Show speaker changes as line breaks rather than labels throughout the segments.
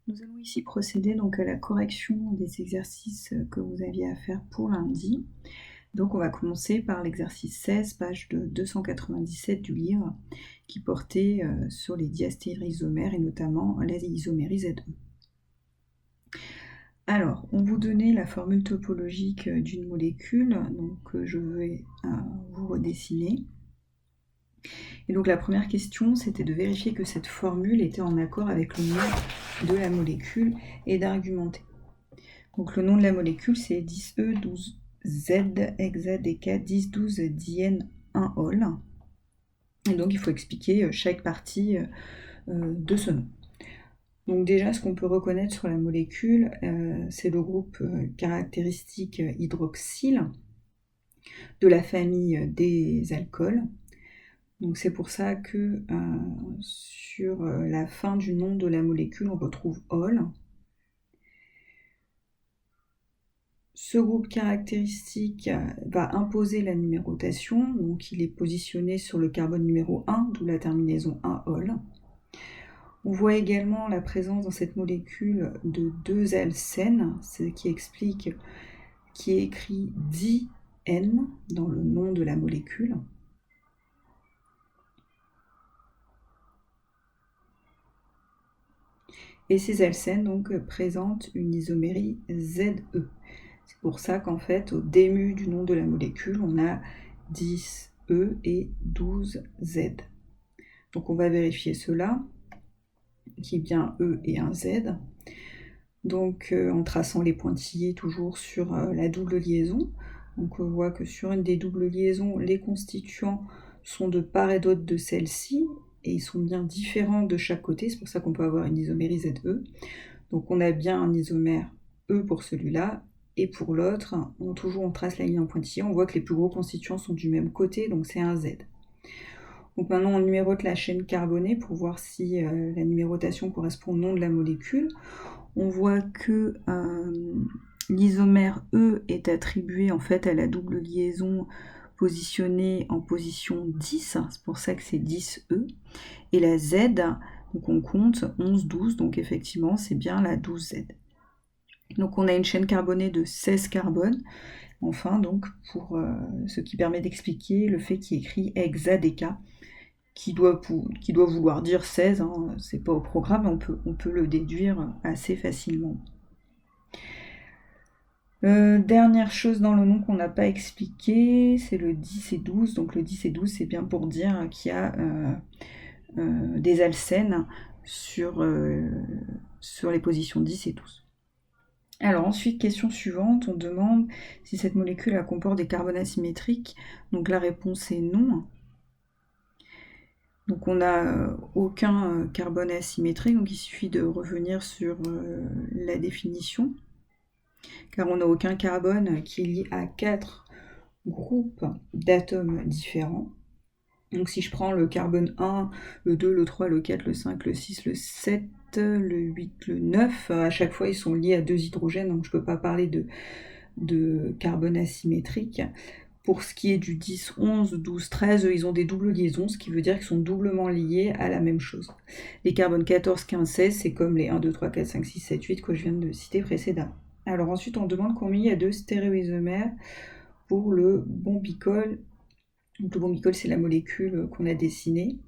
Nous allons ici procéder donc à la correction des exercices que vous aviez à faire pour lundi. Donc on va commencer par l'exercice 16, page de 297 du livre, qui portait sur les diastéréisomères et notamment la isomérie ZE. Alors, on vous donnait la formule topologique d'une molécule, donc je vais vous redessiner. Et donc la première question, c'était de vérifier que cette formule était en accord avec le nom de la molécule et d'argumenter. Donc le nom de la molécule, c'est 10E12Z hexadéca 1012-diène 1-ol. Et donc il faut expliquer chaque partie de ce nom. Donc déjà, ce qu'on peut reconnaître sur la molécule, c'est le groupe caractéristique hydroxyle de la famille des alcools. Donc c'est pour ça que sur la fin du nom de la molécule, on retrouve ol. Ce groupe caractéristique va imposer la numérotation, donc il est positionné sur le carbone numéro 1, d'où la terminaison 1-ol. On voit également la présence dans cette molécule de 2 alcènes, ce qui explique qui est écrit di-N dans le nom de la molécule. Et ces alcènes donc présentent une isomérie ZE. C'est pour ça qu'en fait, au début du nom de la molécule, on a 10E et 12Z. Donc on va vérifier cela, qui est bien E et un Z. Donc en traçant les pointillés toujours sur la double liaison. Donc on voit que sur une des doubles liaisons, les constituants sont de part et d'autre de celle-ci, et ils sont bien différents de chaque côté, c'est pour ça qu'on peut avoir une isomérie ZE. Donc on a bien un isomère E pour celui-là, et pour l'autre, on trace la ligne en pointillé, on voit que les plus gros constituants sont du même côté, donc c'est un Z. Donc maintenant on numérote la chaîne carbonée pour voir si la numérotation correspond au nom de la molécule. On voit que l'isomère E est attribué en fait à la double liaison positionnée en position 10, c'est pour ça que c'est 10E, et la Z, donc on compte 11, 12, donc effectivement c'est bien la 12Z. Donc on a une chaîne carbonée de 16 carbones, enfin donc pour ce qui permet d'expliquer le fait qu'il est écrit hexadéca, qui doit vouloir dire 16, hein, c'est pas au programme, on peut le déduire assez facilement. Dernière chose dans le nom qu'on n'a pas expliqué, c'est le 10 et 12. Donc le 10 et 12, c'est bien pour dire qu'il y a des alcènes sur les positions 10 et 12. Alors ensuite, question suivante, on demande si cette molécule comporte des carbones asymétriques. Donc la réponse est non. Donc on n'a aucun carbone asymétrique, donc il suffit de revenir sur la définition, car on n'a aucun carbone qui est lié à 4 groupes d'atomes différents. Donc si je prends le carbone 1, le 2, le 3, le 4, le 5, le 6, le 7, le 8, le 9, à chaque fois ils sont liés à 2 hydrogènes, donc je ne peux pas parler de carbone asymétrique. Pour ce qui est du 10, 11, 12, 13, ils ont des doubles liaisons, ce qui veut dire qu'ils sont doublement liés à la même chose. Les carbones 14, 15, 16, c'est comme les 1, 2, 3, 4, 5, 6, 7, 8 que je viens de citer précédemment. Alors ensuite, on demande combien il y a de stéréoisomères pour le bombicol. Donc le bombicol, c'est la molécule qu'on a dessinée.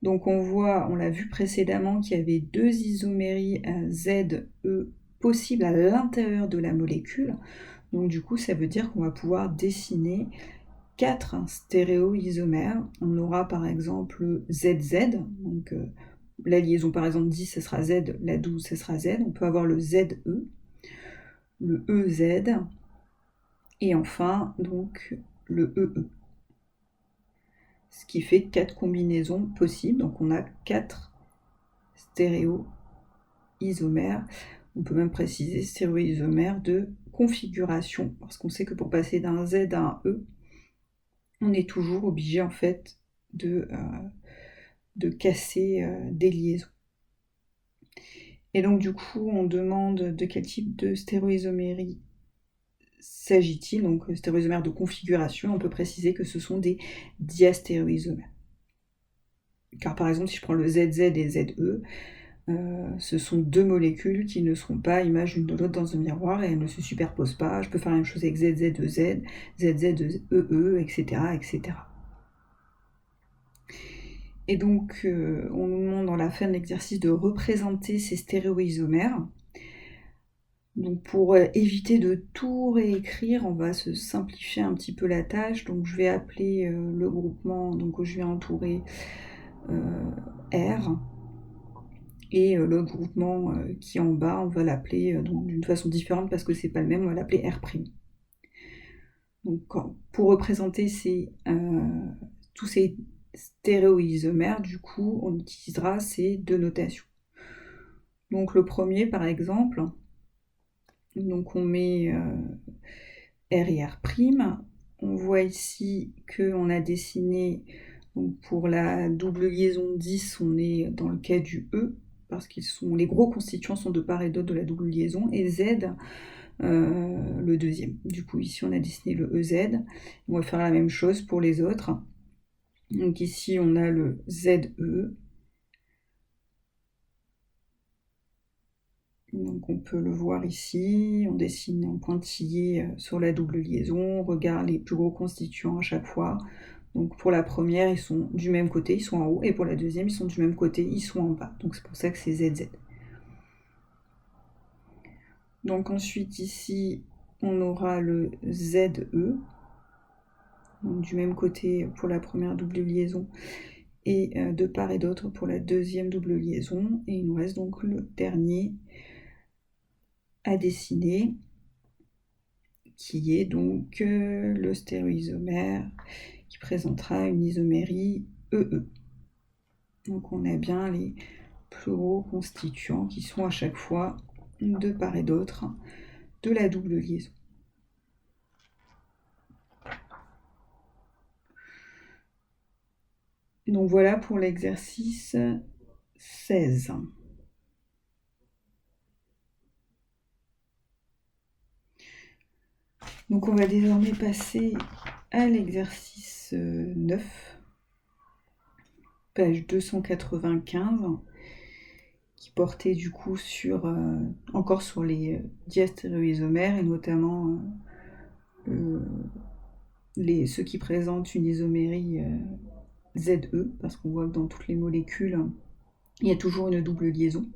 Donc on l'a vu précédemment, qu'il y avait 2 isoméries ZE possibles à l'intérieur de la molécule. Donc du coup, ça veut dire qu'on va pouvoir dessiner 4 stéréoisomères. On aura par exemple ZZ, donc la liaison par exemple 10, ce sera Z, la 12, ce sera Z. On peut avoir le ZE, le EZ, et enfin donc le EE. Ce qui fait 4 combinaisons possibles. Donc on a 4 stéréoisomères. On peut même préciser stéréoisomères de configuration, parce qu'on sait que pour passer d'un Z à un E, on est toujours obligé en fait de casser des liaisons. Et donc du coup, on demande de quel type de stéréoisomérie s'agit-il. Donc stéréoisomères de configuration, on peut préciser que ce sont des diastéréoisomères. Car par exemple, si je prends le ZZ et ZE, ce sont deux molécules qui ne seront pas images l'une de l'autre dans un miroir et elles ne se superposent pas. Je peux faire la même chose avec ZZ2Z, ZZ2EE, etc., etc. Et donc, on nous demande dans la fin de l'exercice de représenter ces stéréoisomères. Donc pour éviter de tout réécrire, on va se simplifier un petit peu la tâche. Donc je vais appeler le groupement donc, que je vais entourer R. Et l'autre groupement qui est en bas, on va l'appeler d'une façon différente parce que c'est pas le même, on va l'appeler R'. Donc pour représenter tous ces stéréoisomères, du coup, on utilisera ces deux notations. Donc le premier, par exemple, donc on met R et R'. On voit ici qu'on a dessiné, donc pour la double liaison 10, on est dans le cas du E, parce que les gros constituants sont de part et d'autre de la double liaison, et Z, le deuxième. Du coup, ici, on a dessiné le EZ. On va faire la même chose pour les autres. Donc ici, on a le ZE. Donc on peut le voir ici, on dessine en pointillé sur la double liaison, on regarde les plus gros constituants à chaque fois. Donc pour la première, ils sont du même côté, ils sont en haut, et pour la deuxième, ils sont du même côté, ils sont en bas. Donc c'est pour ça que c'est ZZ. Donc ensuite ici, on aura le ZE, donc du même côté pour la première double liaison, et de part et d'autre pour la deuxième double liaison. Et il nous reste donc le dernier à dessiner, qui est donc le stéréoisomère qui présentera une isomérie EE. Donc on a bien les plus gros constituants qui sont à chaque fois de part et d'autre de la double liaison. Donc voilà pour l'exercice 16. Donc on va désormais passer à l'exercice 9, page 295, qui portait du coup encore sur les diastéréoisomères et notamment ceux qui présentent une isomérie ZE, parce qu'on voit que dans toutes les molécules, il y a toujours une double liaison.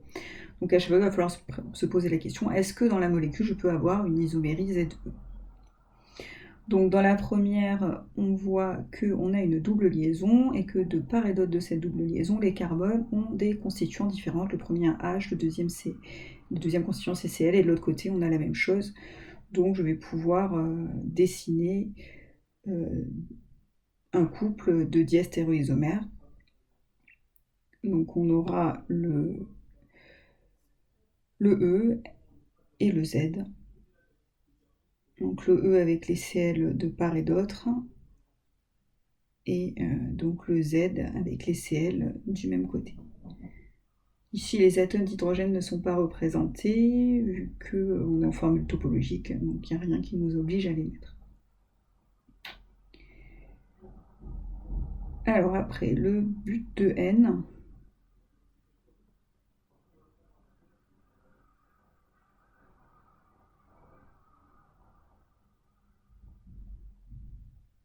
Donc à chaque fois, il va falloir se poser la question, est-ce que dans la molécule, je peux avoir une isomérie ZE? Donc dans la première, on voit qu'on a une double liaison et que de part et d'autre de cette double liaison, les carbones ont des constituants différents. Le premier un H, le deuxième constituant c'est Cl, et de l'autre côté, on a la même chose. Donc je vais pouvoir dessiner un couple de diastéréoisomères. Donc on aura le E et le Z. Donc le E avec les Cl de part et d'autre, et donc le Z avec les Cl du même côté. Ici, les atomes d'hydrogène ne sont pas représentés, vu qu'on est en formule topologique, donc il n'y a rien qui nous oblige à les mettre. Alors après, le but de N.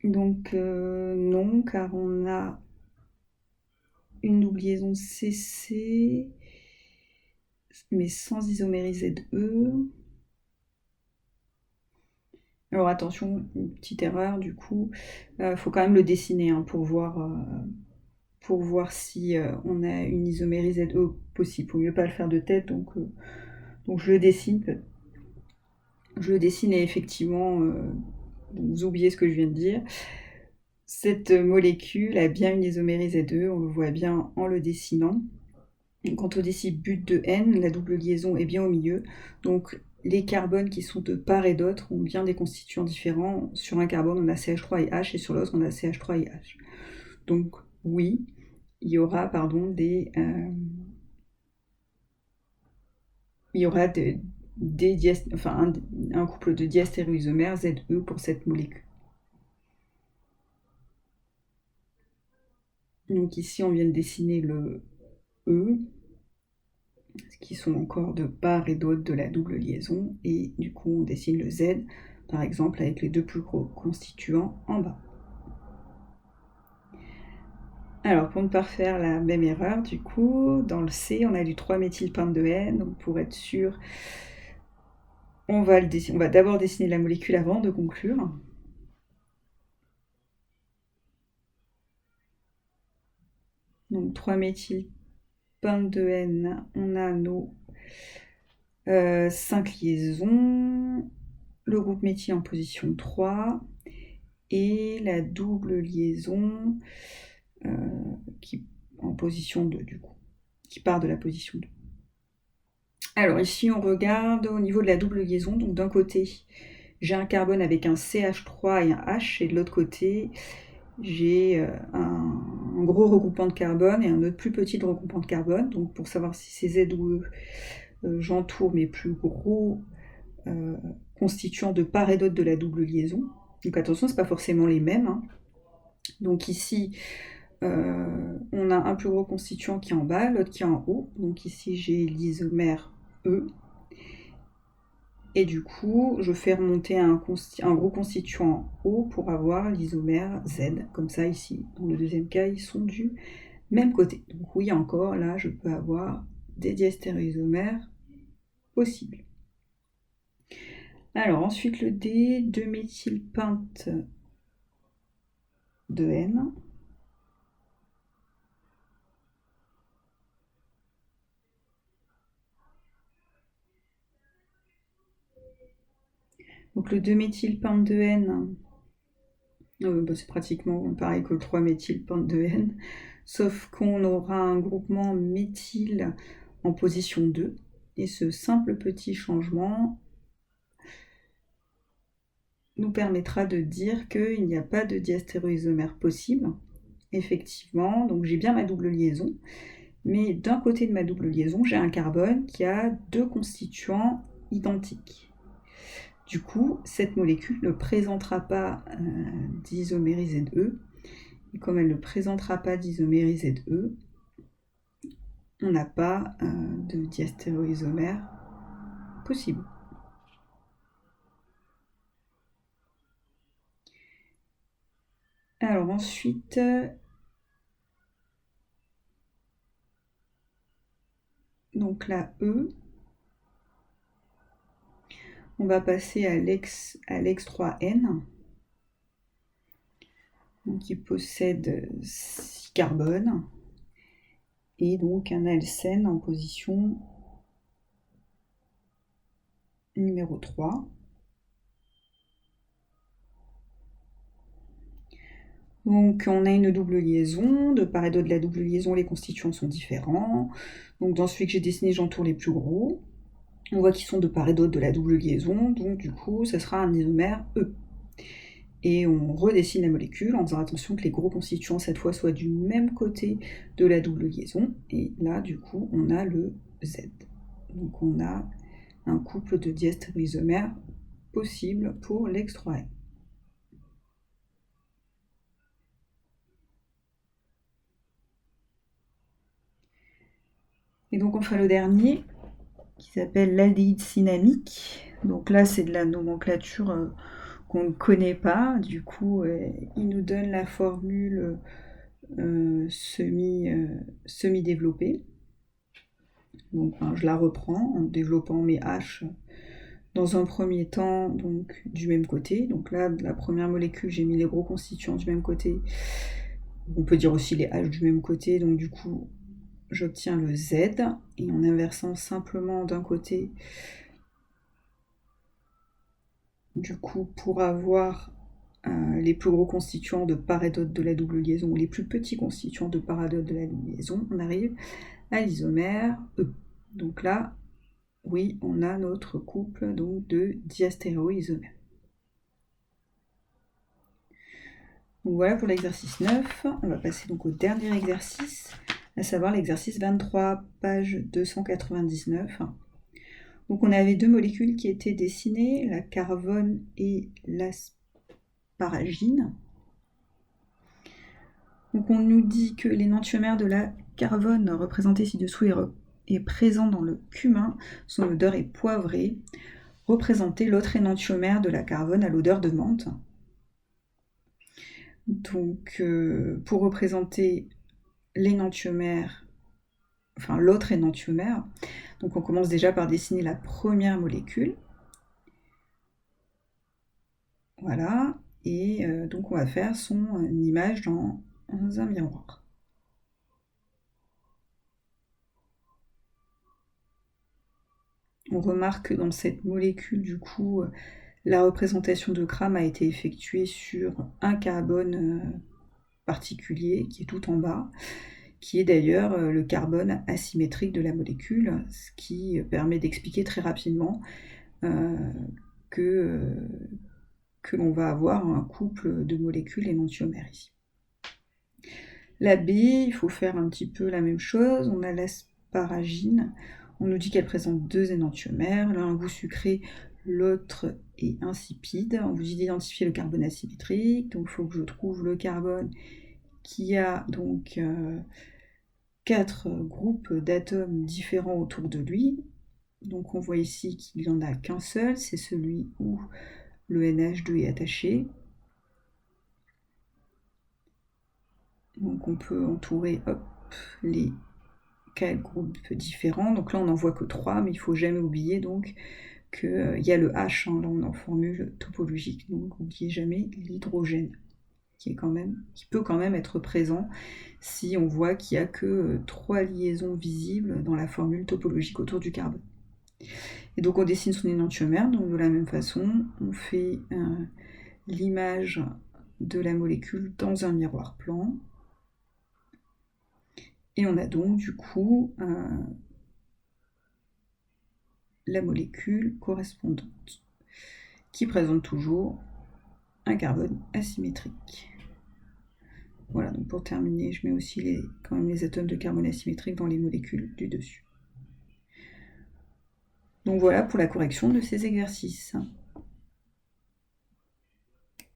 Donc non, car on a une double liaison CC, mais sans isomérie ZE. Alors attention, une petite erreur du coup, faut quand même le dessiner pour voir si on a une isomérie ZE possible. Faut mieux pas le faire de tête, donc je le dessine. Je le dessine et effectivement, vous oubliez ce que je viens de dire. Cette molécule a bien une isomérie ZE, on le voit bien en le dessinant. Quand on dessine but de N, la double liaison est bien au milieu. Donc les carbones qui sont de part et d'autre ont bien des constituants différents. Sur un carbone, on a CH3 et H, et sur l'autre, on a CH3 et H. Donc oui, il y aura un couple de diastéréoisomères ZE pour cette molécule. Donc ici, on vient de dessiner le E. qui sont encore de part et d'autre de la double liaison, et du coup on dessine le Z, par exemple avec les deux plus gros constituants en bas. Alors pour ne pas faire la même erreur, du coup, dans le C, on a du 3-méthylpente-2N, donc pour être sûr, on va d'abord dessiner la molécule avant de conclure. Donc 3-méthylpente-2N, on a nos 5 liaisons, le groupe méthyle en position 3, et la double liaison qui en position 2 du coup, qui part de la position 2. Alors ici on regarde au niveau de la double liaison, donc d'un côté j'ai un carbone avec un CH3 et un H, et de l'autre côté j'ai un gros regroupement de carbone et un autre plus petit regroupement de carbone. Donc pour savoir si c'est Z ou E, j'entoure mes plus gros constituants de part et d'autre de la double liaison. Donc attention, c'est pas forcément les mêmes, hein. Donc ici on a un plus gros constituant qui est en bas, l'autre qui est en haut. Donc ici j'ai l'isomère E. Et du coup, je fais remonter un gros constituant en haut pour avoir l'isomère Z. Comme ça, ici, dans le deuxième cas, ils sont du même côté. Donc oui, encore, là, je peux avoir des diastéréoisomères possibles. Alors, ensuite, le D, 2-méthylpente de N. Donc le 2-méthylpente de N, c'est pratiquement pareil que le 3-méthylpente de N, sauf qu'on aura un groupement méthyle en position 2. Et ce simple petit changement nous permettra de dire qu'il n'y a pas de diastéréoisomère possible. Effectivement, donc j'ai bien ma double liaison, mais d'un côté de ma double liaison, j'ai un carbone qui a deux constituants identiques. Du coup, cette molécule ne présentera pas d'isomérie ZE, et comme elle ne présentera pas d'isomérie ZE, on n'a pas de diastéréoisomère possible. Alors ensuite, donc la E, on va passer à l'ex3N, donc qui possède 6 carbones, et donc un alcène en position numéro 3. Donc on a une double liaison, de part et d'autre de la double liaison, les constituants sont différents. Donc dans celui que j'ai dessiné, j'entoure les plus gros. On voit qu'ils sont de part et d'autre de la double liaison, donc du coup, ça sera un isomère E. Et on redessine la molécule en faisant attention que les gros constituants, cette fois, soient du même côté de la double liaison. Et là, du coup, on a le Z. Donc on a un couple de diastéréoisomères possible pour l'ex3N. Et donc on fera le dernier, qui s'appelle l'aldéhyde cinnamique. Donc là, c'est de la nomenclature qu'on ne connaît pas. Du coup, il nous donne la formule semi-développée. Donc je la reprends en développant mes H dans un premier temps, donc du même côté. Donc là, de la première molécule, j'ai mis les gros constituants du même côté. On peut dire aussi les H du même côté. Donc du coup, j'obtiens le Z. Et en inversant simplement d'un côté, du coup, pour avoir les plus gros constituants de part et d'autre de la double liaison, ou les plus petits constituants de part et d'autre de la double liaison, on arrive à l'isomère E. Donc là, oui, on a notre couple donc, de diastéréoisomères. Donc voilà pour l'exercice 9. On va passer donc au dernier exercice, à savoir l'exercice 23, page 299. Donc on avait deux molécules qui étaient dessinées, la carbone et l'asparagine. Donc on nous dit que l'énantiomère de la carbone représenté ci-dessous est est présent dans le cumin, son odeur est poivrée. Représenter l'autre énantiomère de la carbone à l'odeur de menthe. Donc, pour représenter l'énantiomère, enfin l'autre énantiomère, donc on commence déjà par dessiner la première molécule. Voilà, et donc on va faire son image dans un miroir. On remarque que dans cette molécule, du coup, la représentation de Cram a été effectuée sur un carbone particulier qui est tout en bas, qui est d'ailleurs le carbone asymétrique de la molécule, ce qui permet d'expliquer très rapidement que l'on va avoir un couple de molécules énantiomères ici. La B, il faut faire un petit peu la même chose. On a l'asparagine. On nous dit qu'elle présente 2 énantiomères, l'un un goût sucré, l'autre est insipide. On vous dit d'identifier le carbone asymétrique, donc il faut que je trouve le carbone qui a donc 4 groupes d'atomes différents autour de lui. Donc on voit ici qu'il n'y en a qu'un seul, c'est celui où le NH2 est attaché. Donc on peut entourer les 4 groupes différents. Donc là on n'en voit que 3, mais il ne faut jamais oublier donc qu'il y a le H, là on est en formule topologique, donc n'oubliez jamais l'hydrogène, qui peut quand même être présent si on voit qu'il n'y a que 3 liaisons visibles dans la formule topologique autour du carbone. Et donc on dessine son énantiomère, donc de la même façon, on fait l'image de la molécule dans un miroir plan. Et on a donc du coup la molécule correspondante, qui présente toujours un carbone asymétrique. Voilà, donc pour terminer, je mets aussi quand même les atomes de carbone asymétrique dans les molécules du dessus. Donc voilà pour la correction de ces exercices.